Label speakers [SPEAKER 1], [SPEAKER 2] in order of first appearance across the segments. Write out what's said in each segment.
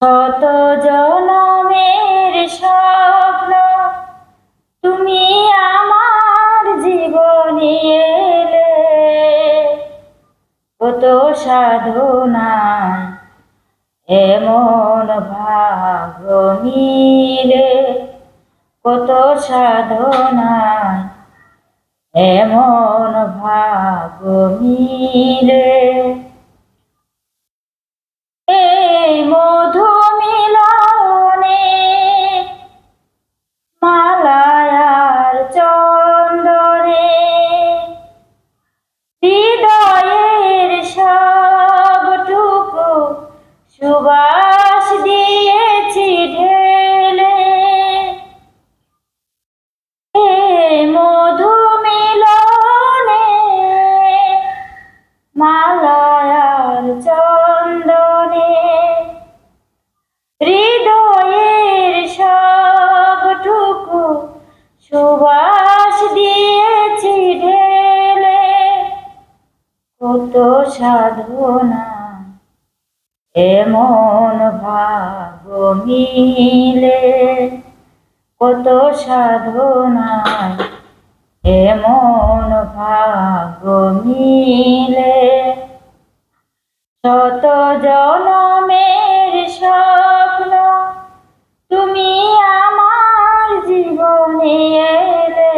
[SPEAKER 1] শত জনমের স্বপ্ন তুমি আমার জীবনে এলে, কত সাধনায় এমন ভাগ্য মিলে, কত সাধনায় এমন ভাগ্য মিলে। এই মধু মিলনে মালায়ার চন্দনে হৃদয়ের সবটুকু সুবাস দিয়েছি ঢেলে। এই মধু মিলনে মালায়ার চন্দনে হৃদয়ের সবটুকু সুবাস দিয়েছি ঢেলে, কত সাধনা এমন ভাগ্য মিলে, কত সাধনায় এমন ভাগ্য মিলে। শত জনমের স্বপ্ন তুমি আমার জীবনে এলে,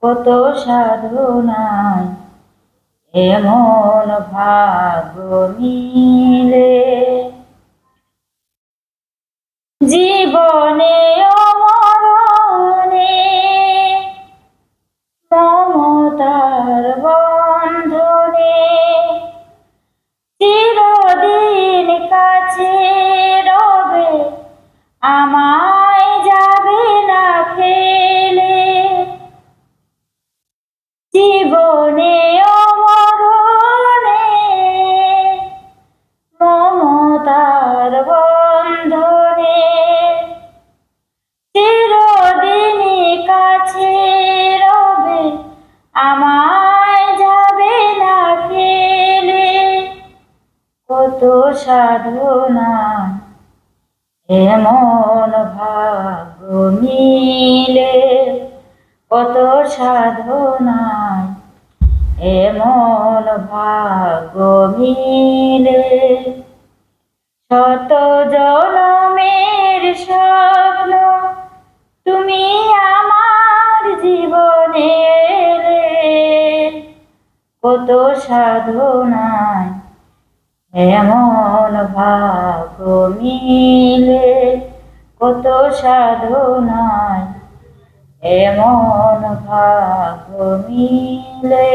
[SPEAKER 1] কত সাধনায় এমন ভাগ্য মিলে। জীবনে মরণে মমতার বন্ধনে চিরদিন কাছে রবে, আমায় যাবে না ফেলে। জীবনে মরণে মমতার বন্ধনে চিরদিন কাছে রবে, আমায় যাবে না ফেলে, কত সাধনা এমন ভাগ্য মিলে, কত সাধনায় এমন ভাগ্য মিলে। শত জনমের স্বপ্ন তুমি আমার জীবনে এলে, কত সাধনায় এমন ভাগ্য মিলে, কত সাধনায় এমন ভাগ্য মিলে।